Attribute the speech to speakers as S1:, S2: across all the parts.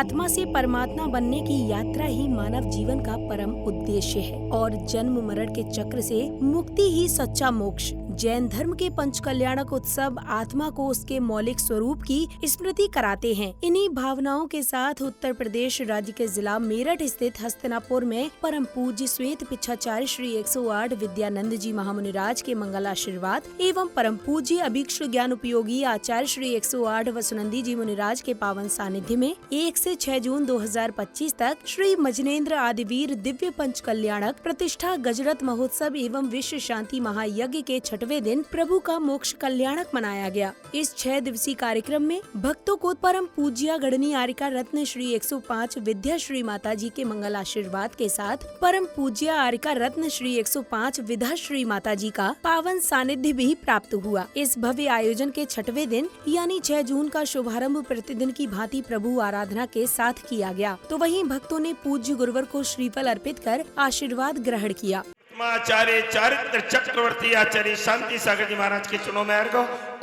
S1: आत्मा से परमात्मा बनने की यात्रा ही मानव जीवन का परम उद्देश्य है और जन्म मरण के चक्र से मुक्ति ही सच्चा मोक्ष। जैन धर्म के पंचकल्याणक उत्सव आत्मा को उसके मौलिक स्वरूप की स्मृति कराते हैं। इन्हीं भावनाओं के साथ उत्तर प्रदेश राज्य के जिला मेरठ स्थित हस्तिनापुर में परम पूज्य श्वेत पिच्छाचार्य श्री 108 विद्यानंद जी महामुनिराज के मंगलाशीर्वाद एवं परम पूज्य अभिक्ष ज्ञान उपयोगी आचार्य श्री 108 वसुनंदी जी मुनिराज के पावन सानिध्य में 1 से 6 जून 2025 तक श्री मजनेन्द्र आदिवीर दिव्य पंचकल्याणक प्रतिष्ठा गजरत महोत्सव एवं विश्व शांति महायज्ञ के 6वें दिन प्रभु का मोक्ष कल्याणक मनाया गया। इस 6 दिवसीय कार्यक्रम में भक्तों को परम पूज्य गणनी आरिका रत्न श्री 105 विद्या श्री माता जी के मंगल आशीर्वाद के साथ परम पूज्य आरिका रत्न श्री 105 विधा श्री माता जी का पावन सानिध्य भी प्राप्त हुआ। इस भव्य आयोजन के 6वें दिन यानी 6 जून का शुभारंभ प्रतिदिन की भांति प्रभु आराधना के साथ किया गया, तो वहीं भक्तों ने पूज्य गुरुवर को श्रीफल अर्पित कर आशीर्वाद ग्रहण किया।
S2: आचार्य चारित्र चक्रवर्ती आचार्य शांति सागर जी महाराज के चरणों में अर्घ।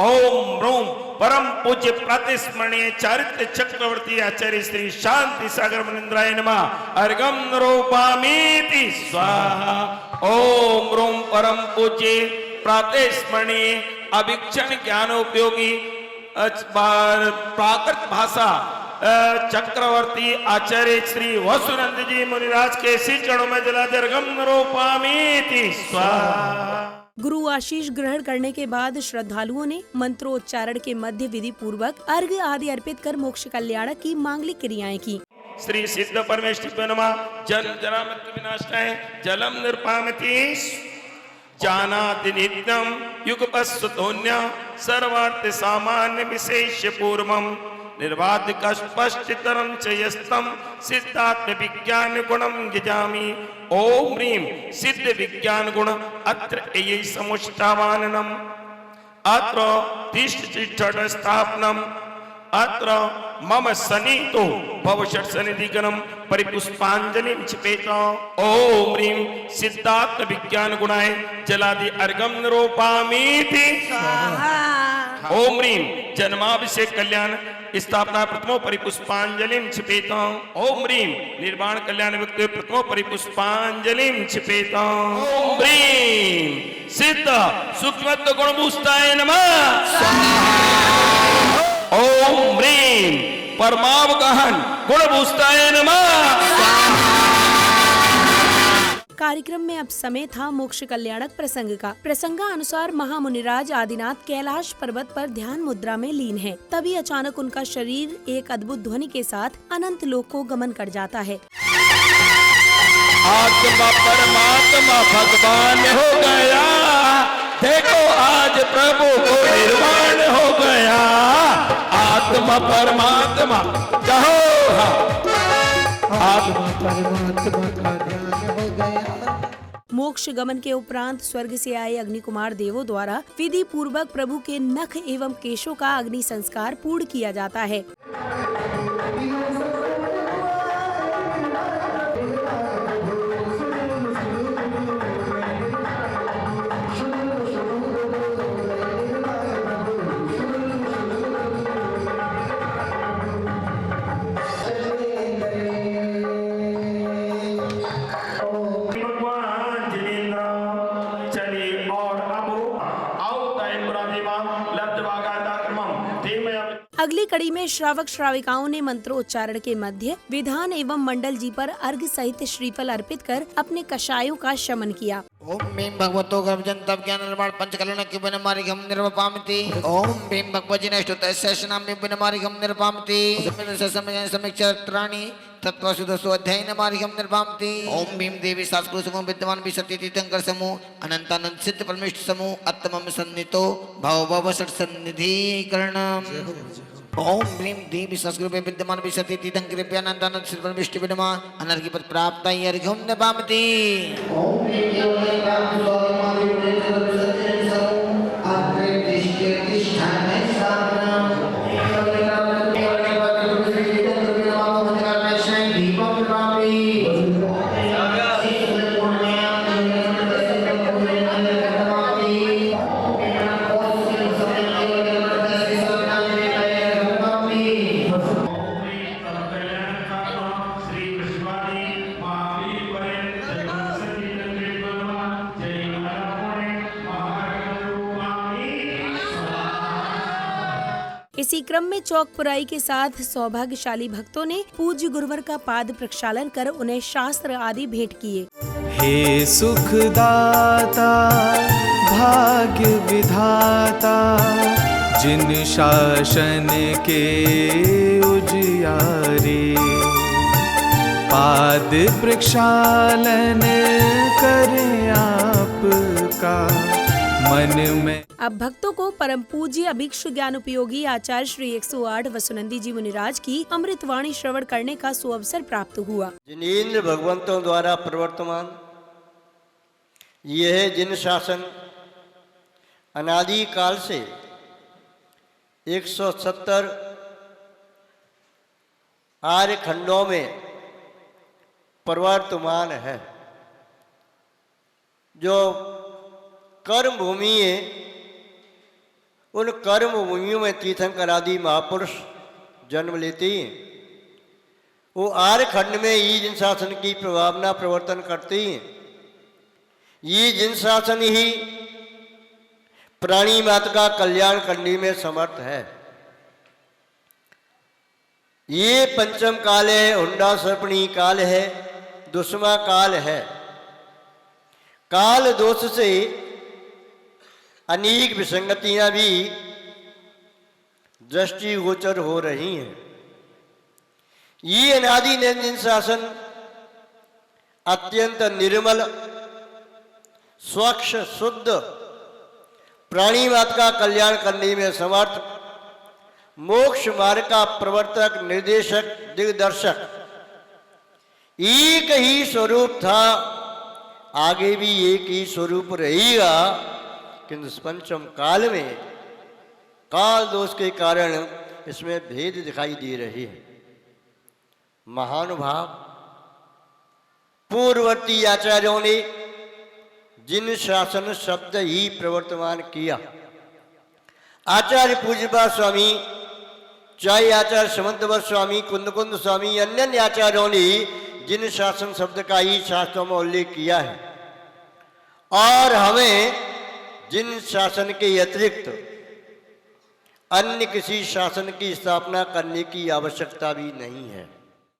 S2: ओम रोम परम पूज्य प्रातस्मरणीय चारित्र चक्रवर्ती आचार्य श्री शांति सागर मुनिंद्राय नमः। अर्घम नरोपामीति स्वाहा। ओम रोम परम पूज्य प्रातस्मरणीय अभिक्षण ज्ञान उपयोगी प्राकृत भाषा चक्रवर्ती आचार्य श्री वसुनंद जी मुनिराज के श्री चरणों में जलादर्गम नरोपामीति स्वाहा।
S1: गुरु आशीष ग्रहण करने के बाद श्रद्धालुओं ने मंत्रोच्चारण के मध्य विधि पूर्वक अर्घ्य आदि अर्पित कर मोक्ष कल्याणक की मांगलिक क्रियाएं की।
S2: श्री सिद्ध परमेश्वर नमः। जन जरा मृत्यु विनाशाय जलम निर्पामति जानाति नित्यम युगपस्वतोन्य सर्वार्थ सामान्य विशेष पूर्वम निर्वाध स्पष्टतरं च यस्तम सिद्धात्म विज्ञान गुणम गिजामि। ओम ह्रीं सिद्ध विज्ञान गुण अत्र एयै समुष्टावाननम अत्र तिष्ठिष्ठट स्थापनम अत्र मम सनितो भवषट सनिधिगणम परिपुष्पांजलिं क्षिपेत। ओम ह्रीं सिद्धात्म विज्ञान गुणाय जलादि अर्घम निरोपामीति स्वाहा। ओम ह्रीं जन्माभिषेक कल्याण स्थापना प्रथमो परिपुष्पांजलिं क्षिपेत। ओम ह्रीं निर्वाण कल्याण व्यक्ति प्रथमो परिपुष्पांजलिं क्षिपेत। ओम ह्रीं सिद्ध सूक्ष्मत्व गुणभूषिताय नमः। ओम ह्रीं परमावगहन गुणभूषिताय नमः।
S1: कार्यक्रम में अब समय था मोक्ष कल्याणक प्रसंग का। प्रसंगानुसार महामुनिराज आदिनाथ कैलाश पर्वत पर ध्यान मुद्रा में लीन हैं। तभी अचानक उनका शरीर एक अद्भुत ध्वनि के साथ अनंत लोक को गमन कर जाता है।
S2: आत्मा परमात्मा भगवान हो गया, देखो आज प्रभु को निर्वाण हो गया। आत्मा परमात्मा कहो, आत्मा परमात्मा का ध्यान हो गया।
S1: मोक्ष गमन के उपरांत स्वर्ग से आए अग्नि कुमार देवों द्वारा विधि पूर्वक प्रभु के नख एवं केशों का अग्नि संस्कार पूर्ण किया जाता है। अगली कड़ी में श्रावक श्राविकाओं ने मंत्रोच्चारण के मध्य विधान एवं मंडल जी पर अर्घ सहित श्रीफल अर्पित कर अपने कषायों का शमन किया।
S3: ओम भीम भगवतो गर्भजन तप ज्ञान निर्माण पंचकल्याण के बिन मारिगम निर्वपामति। ओम भीम भगवजी नष्टोत्तर शेषनाम बिन मारिगम निर्वपामति। समीक्षा त्राणी तत्वसुदसो अध्ययन मारिगम निर्वपामति। ओम भीम देवी शास्त्र समूह विद्यमान विशति तीर्थंकर समूह अनंतानंद सिद्ध परमेश्वर समूह अत्तमम सन्नितो भव भव षट सन्निधि करणम। ओम ह्रीं देवी संस्कृत विद्यमान विशति तीर्थंकर अनंतानंद सिद्ध परमेश्वर विद्यमान अनर्घ्य पद प्राप्त अर्घ्यम नपामति। ओम
S1: इसी क्रम में चौक पुराई के साथ सौभाग्यशाली भक्तों ने पूज्य गुरुवर का पाद प्रक्षालन कर उन्हें शास्त्र आदि भेंट किए।
S4: हे सुखदाता भाग्य विधाता, जिन शासन के उजियारे, पाद प्रक्षालन करें आपका मन में।
S1: अब भक्तों को परम पूज्य अभिक्षु ज्ञान उपयोगी आचार्य श्री 108 वसुनंदी जी मुनिराज की अमृतवाणी श्रवण करने का सुअवसर प्राप्त हुआ।
S5: जिनेन्द्र भगवंतों द्वारा प्रवर्तमान यह जिन शासन अनादि काल से 170 आर्य खंडों में प्रवर्तमान है। जो कर्म भूमि है, उन कर्म भूमियों में तीर्थंकर आदि महापुरुष जन्म लेते हैं। वो आर्य खंड में ये जिन शासन की प्रभावना प्रवर्तन करते हैं। ये जिन शासन ही प्राणी मात्र का कल्याण करने में समर्थ है। ये पंचम काल है, हुंडा सर्पणी काल है, दुष्मा काल है। काल दोष से अनेक विसंगतियां भी दृष्टिगोचर हो रही हैं। ये अनादि निरंजन शासन अत्यंत निर्मल, स्वच्छ, शुद्ध, प्राणी मात्र का कल्याण करने में समर्थ, मोक्ष मार्ग का प्रवर्तक, निर्देशक, दिग्दर्शक एक ही स्वरूप था, आगे भी एक ही स्वरूप रहेगा। किंतु पंचम काल में काल दोष के कारण इसमें भेद दिखाई दे रहे हैं। महानुभाव पूर्ववर्ती आचार्यों ने जिन शासन शब्द ही प्रवर्तमान किया, आचार्य पूज्यपाद स्वामी, चाहे आचार्य समंतवर स्वामी, कुंद स्वामी, अन्य आचार्यों ने जिन शासन शब्द का ही शास्त्रों में उल्लेख किया है, और हमें जिन शासन के अतिरिक्त अन्य किसी शासन की स्थापना करने की आवश्यकता भी नहीं है।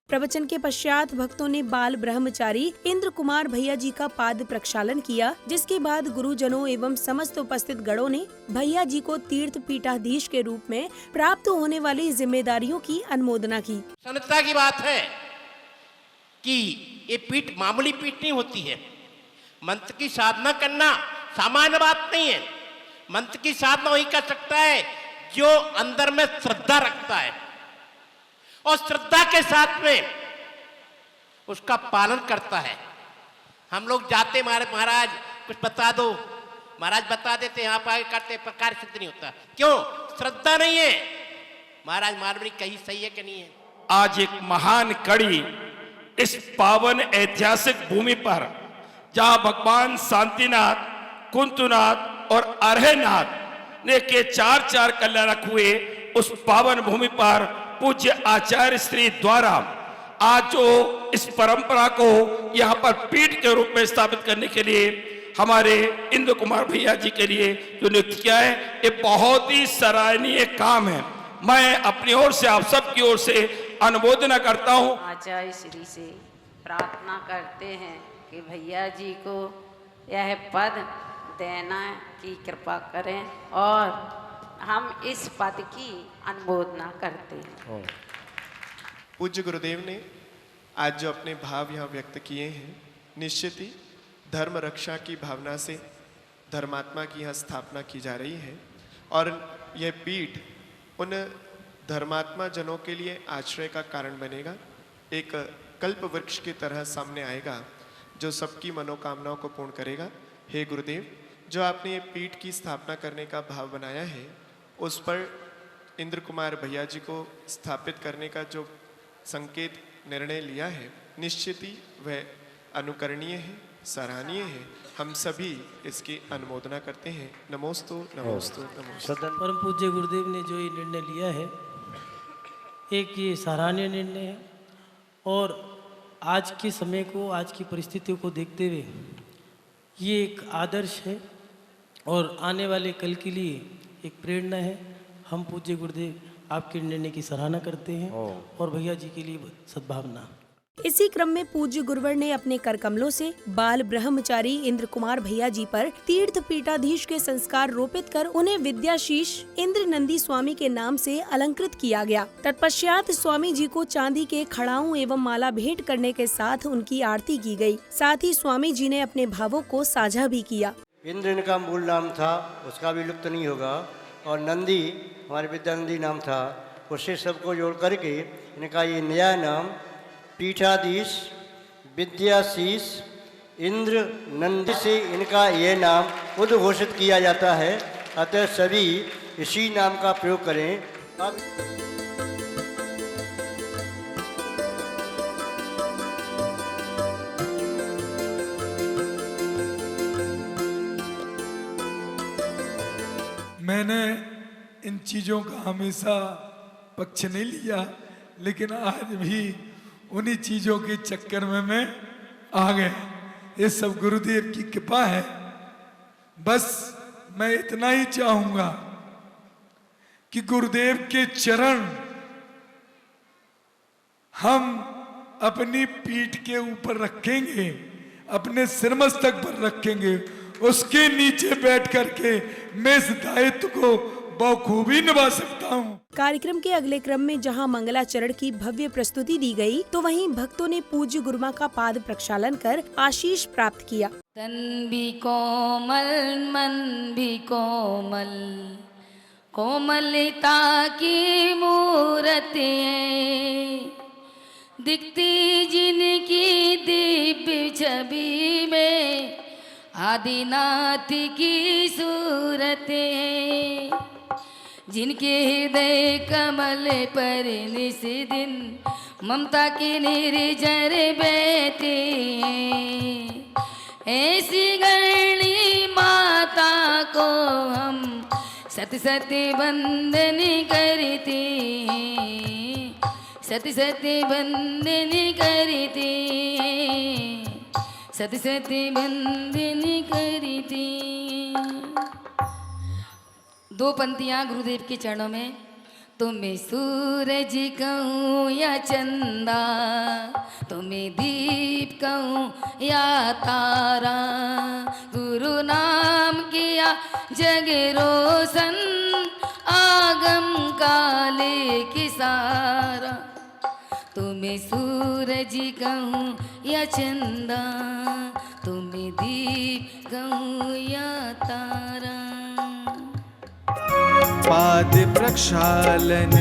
S1: प्रवचन के पश्चात भक्तों ने बाल ब्रह्मचारी इंद्र कुमार भैया जी का पाद प्रक्षालन किया, जिसके बाद गुरुजनों एवं समस्त उपस्थित गणों ने भैया जी को तीर्थ पीठाधीश के रूप में प्राप्त होने वाली जिम्मेदारियों की अनुमोदना की।
S6: प्रसन्नता की बात है कि ये पीठ मामूली पीठ नहीं होती है। मंत्र की साधना करना सामान्य बात नहीं है। मंत्र की साधना वही कर सकता है जो अंदर में श्रद्धा रखता है और श्रद्धा के साथ में उसका पालन करता है। हम लोग जाते महाराज कुछ बता दो, महाराज बता देते, यहाँ आगे करते, प्रकार सिद्ध नहीं होता। क्यों? श्रद्धा नहीं है। महाराज मारवाड़ी कही सही है कि नहीं है?
S2: आज एक महान कड़ी इस पावन ऐतिहासिक भूमि पर, जहां भगवान शांतिनाथ, कुंतुनाथ और अरहनाथ ने के चार कल्याणक हुए, उस पावन भूमि पर पूज्य आचार्य श्री द्वारा आज जो इस परंपरा को यहाँ पर पीठ के रूप में स्थापित करने के लिए हमारे इंद्र कुमार भैया जी के लिए जो नियुक्त किया है, ये बहुत ही सराहनीय काम है। मैं अपनी ओर से, आप सब की ओर से अनुमोदना करता हूँ।
S7: आचार्य श्री से प्रार्थना करते हैं कि भैया जी को यह पद देना की कृपा करें और हम इस पद की अनुमोदना करते हैं।
S8: पूज्य गुरुदेव ने आज जो अपने भाव यहाँ व्यक्त किए हैं, निश्चित ही धर्म रक्षा की भावना से धर्मात्मा की यहाँ स्थापना की जा रही है और यह पीठ उन धर्मात्मा जनों के लिए आश्रय का कारण बनेगा। एक कल्प वृक्ष की तरह सामने आएगा जो सबकी मनोकामनाओं को पूर्ण करेगा। हे गुरुदेव, जो आपने ये पीठ की स्थापना करने का भाव बनाया है, उस पर इंद्र कुमार भैया जी को स्थापित करने का जो संकेत निर्णय लिया है, निश्चित ही वह अनुकरणीय है, सराहनीय है। हम सभी इसकी अनुमोदना करते हैं। नमोस्तु नमोस्तु नमोस्तु।
S9: परम पूज्य गुरुदेव ने जो ये निर्णय लिया है, एक ये सराहनीय निर्णय है और आज के समय को, आज की परिस्थितियों को देखते हुए ये एक आदर्श है और आने वाले कल के लिए एक प्रेरणा है। हम पूज्य गुरुदेव आपके निर्णय की सराहना करते हैं और भैया जी के लिए सद्भावना।
S1: इसी क्रम में पूज्य गुरुवर ने अपने कर कमलों से बाल ब्रह्मचारी इंद्र कुमार भैया जी पर तीर्थ पीठाधीश के संस्कार रोपित कर उन्हें विद्याशीष इंद्र नंदी स्वामी के नाम से अलंकृत किया गया। तत्पश्चात स्वामी जी को चांदी के खड़ाऊं एवं माला भेंट करने के साथ उनकी आरती की गई। साथ ही स्वामी जी ने अपने भावों को साझा भी किया।
S5: इंद्र इनका मूल नाम था, उसका भी लुप्त नहीं होगा, और नंदी हमारे विद्यानंदी नाम था। उससे सबको जोड़ करके इनका ये नया नाम पीठाधीश विद्याशीष इंद्र नंदी से इनका ये नाम उद्घोषित किया जाता है। अतः सभी इसी नाम का प्रयोग करें। अब
S10: मैंने इन चीज़ों का हमेशा पक्ष नहीं लिया, लेकिन आज भी उन्हीं चीज़ों के चक्कर में मैं आ गया। ये सब गुरुदेव की कृपा है। बस मैं इतना ही चाहूँगा कि गुरुदेव के चरण हम अपनी पीठ के ऊपर रखेंगे, अपने सिरमस्तक पर रखेंगे, उसके नीचे बैठ करके मैं इस दायित्व को बखूबी निभा सकता हूँ।
S1: कार्यक्रम के अगले क्रम में जहां मंगलाचरण की भव्य प्रस्तुति दी गई, तो वहीं भक्तों ने पूज्य गुरुमा का पाद प्रक्षालन कर आशीष प्राप्त किया।
S7: तन भी कोमल मन भी कोमल, कोमलता की मूरत है, दिखती जिनकी दिव्य छवि में आदिनाथ की सूरत है, जिनके हृदय कमल पर निस दिन ममता के निर्जर बैठे हैं। ऐसी गणनी माता को हम सत सत वंदन करते हैं, सत सत वंदन करते हैं, सत सत वंदन करते। दो पंक्तियां गुरुदेव के चरणों में। तुम्हें सूरज कहूँ या चंदा, तुम्हें दीप कहूँ या तारा, गुरु नाम किया जग रोशन, आगम काले की सारा। तुम्हें सूरज कहूँ या चंदा, तुम्हें दीप कहूँ या तारा।
S4: पाद प्रक्षालन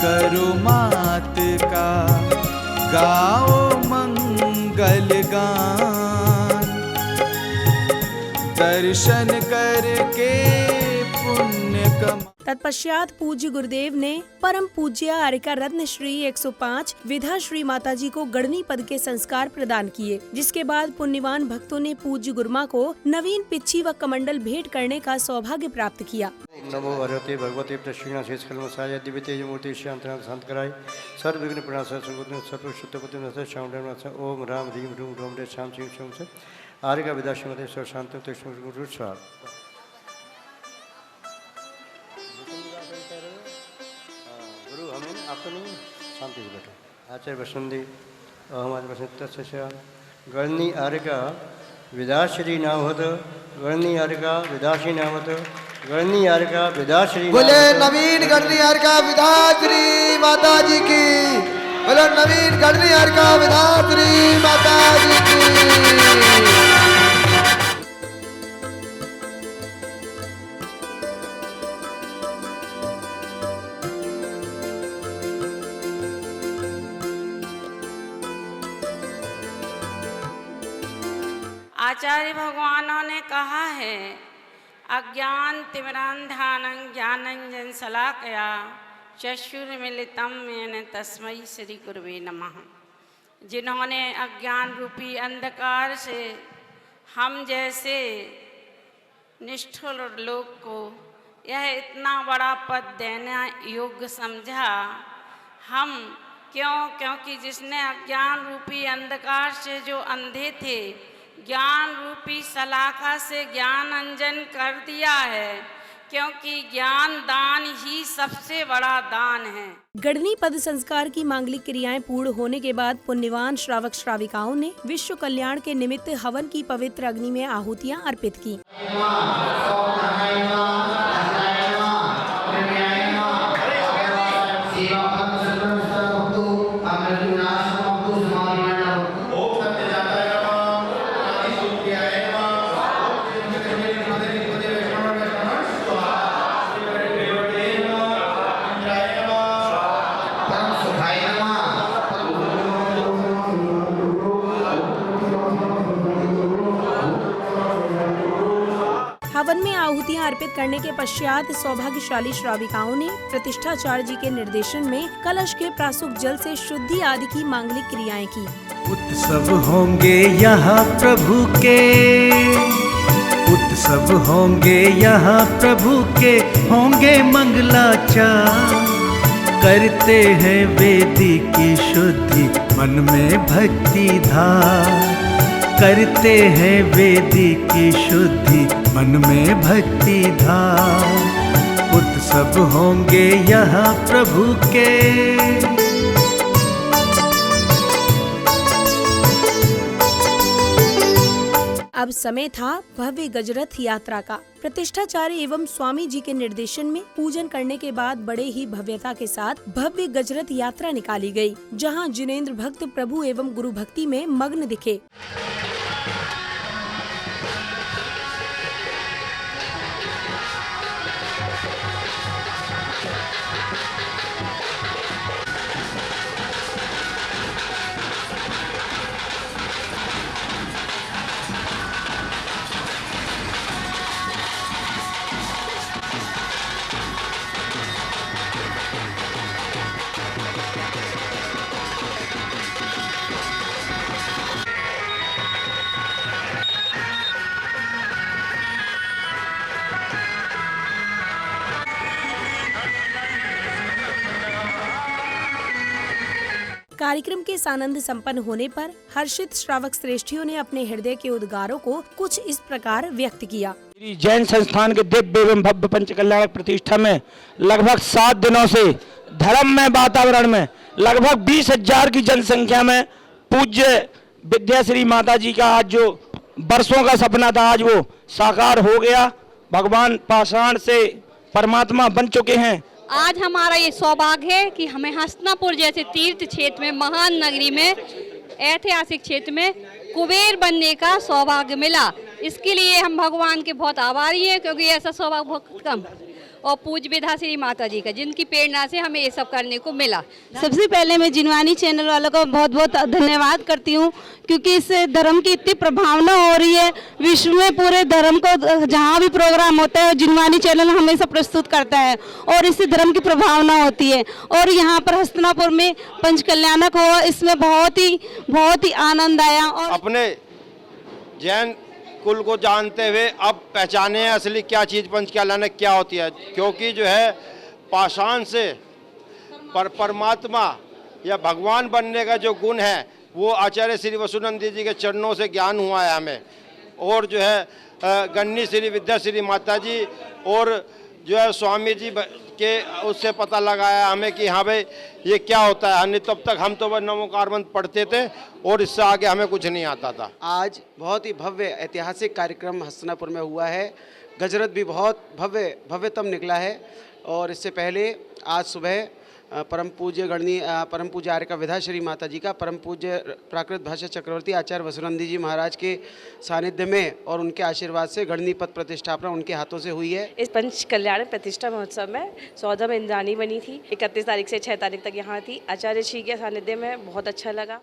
S4: करो मात का, गाओ मंगल गान, दर्शन करके पुण्य कमा।
S1: तत्पश्चात पूज्य गुरुदेव ने परम पूज्य आर्यका रत्न श्री 105 विधा श्री माता जी को गणनी पद के संस्कार प्रदान किए, जिसके बाद पुण्यवान भक्तों ने पूज्य गुरुमा को नवीन पिच्छी व कमंडल भेंट करने का सौभाग्य प्राप्त किया।
S5: नमो भगवते भगवते दक्षिणा शेष कलमसाय दिव्य तेज मूर्ति शांतनाथ शांत कराय सर्व विघ्न प्रणाश सर्व शुद्ध बुद्धि शाम ओम राम रीम रूम रोम रे श्याम सिंह सोम से आर्यका विदा श्रीमते स्व शांत गुरु स्वाहा। गुरु हमें अपनी शांति से बैठो। आचार्य वसुंदी हमारे वसंत गणनी आर्यका विदाश्री नाम होत, गणनी आर्यका विदाशी नाम होत, गणनी आर्यका विदाश्री।
S3: बोले नवीन गणनी आर्यका विधात्री माता जी की, बोले नवीन गणनी आर्यका विधात्री माता जी की।
S7: आचार्य भगवानों ने कहा है, अज्ञान तिमिरांधानं ज्ञानंजन शलाकया चक्षुर्मिलितं येन तस्मै श्री गुरुवे नमः। जिन्होंने अज्ञान रूपी अंधकार से हम जैसे निष्ठुर लोग को यह इतना बड़ा पद देना योग्य समझा। हम क्योंकि जिसने अज्ञान रूपी अंधकार से जो अंधे थे, ज्ञान रूपी शलाका से ज्ञान अंजन कर दिया है, क्योंकि ज्ञान दान ही सबसे बड़ा दान है।
S1: गढ़नी पद संस्कार की मांगलिक क्रियाएं पूर्ण होने के बाद पुण्यवान श्रावक श्राविकाओं ने विश्व कल्याण के निमित्त हवन की पवित्र अग्नि में आहुतियां अर्पित की। हवन में आहुतियां अर्पित करने के पश्चात सौभाग्यशाली श्राविकाओं ने प्रतिष्ठाचार्य जी के निर्देशन में कलश के प्रासुक जल से शुद्धि आदि की मांगलिक क्रियाएं की।
S4: उत्सव होंगे यहाँ प्रभु के, उत्सव होंगे यहाँ प्रभु के, होंगे मंगलाचार। करते हैं वेदी की शुद्धि, मन में भक्ति धार। करते हैं वेदी की शुद्धि, मन में भक्ति धार। उत्सव होंगे यहाँ प्रभु के।
S1: अब समय था भव्य गजरथ यात्रा का। प्रतिष्ठाचार्य एवं स्वामी जी के निर्देशन में पूजन करने के बाद बड़े ही भव्यता के साथ भव्य गजरथ यात्रा निकाली गई, जहां जिनेंद्र भक्त प्रभु एवं गुरु भक्ति में मग्न दिखे। कार्यक्रम के सानंद संपन्न होने पर हर्षित श्रावक श्रेष्ठियों ने अपने हृदय के उद्गारों को कुछ इस प्रकार व्यक्त किया।
S11: जैन संस्थान के दिव्य एवं भव्य पंचकल्याणक प्रतिष्ठा में लगभग 7 दिनों से धर्ममय वातावरण में लगभग 20,000 की जनसंख्या में पूज्य विद्याश्री माता जी का आज जो वर्षों का सपना था, आज वो साकार हो गया। भगवान पाषाण से परमात्मा बन चुके हैं।
S12: आज हमारा ये सौभाग्य है कि हमें हस्तिनापुर जैसे तीर्थ क्षेत्र में, महान नगरी में, ऐतिहासिक क्षेत्र में कुबेर बनने का सौभाग्य मिला। इसके लिए हम भगवान के बहुत आभारी हैं, क्योंकि ऐसा सौभाग्य बहुत कम, और पूज्य विद्याश्री माता जी का, जिनकी प्रेरणा से हमें ये सब करने को मिला।
S13: सबसे पहले मैं जिनवानी चैनल वालों को बहुत बहुत धन्यवाद करती हूँ, क्योंकि इस धर्म की इतनी प्रभावना हो रही है विश्व में। पूरे धर्म को जहाँ भी प्रोग्राम होता है जिनवानी चैनल हमेशा प्रस्तुत करता है, और इससे धर्म की प्रभावना होती है। और यहाँ पर हस्तिनापुर में पंचकल्याणक हुआ, इसमें बहुत ही आनंद आया। और
S5: अपने जैन कुल को जानते हुए अब पहचाने हैं असली क्या चीज़ पंचकल्याणक क्या होती है, क्योंकि जो है पाषाण से परमात्मा या भगवान बनने का जो गुण है वो आचार्य श्री वसुनंदी जी के चरणों से ज्ञान हुआ है हमें। और जो है गन्नी श्री विद्याश्री माता जी और जो है स्वामी जी के उससे पता लगाया हमें कि हाँ भाई ये क्या होता है। नहीं तब तक हम तो वह नमोकार मंत्र पढ़ते थे और इससे आगे हमें कुछ नहीं आता था।
S14: आज बहुत ही भव्य ऐतिहासिक कार्यक्रम हस्तिनापुर में हुआ है। गजरथ भी बहुत भव्यतम निकला है। और इससे पहले आज सुबह परम पूज्य आर्य का विद्याश्री माता जी का, परम पूज्य प्राकृत भाषा चक्रवर्ती आचार्य वसुनंदी जी महाराज के सानिध्य में और उनके आशीर्वाद से गणनी पद प्रतिष्ठापना उनके हाथों से हुई है।
S15: इस पंच कल्याण प्रतिष्ठा महोत्सव में 14 में इंद्राणी बनी थी, 31 तारीख से 6 तारीख तक यहाँ थी। आचार्य श्री के सानिध्य में बहुत अच्छा लगा।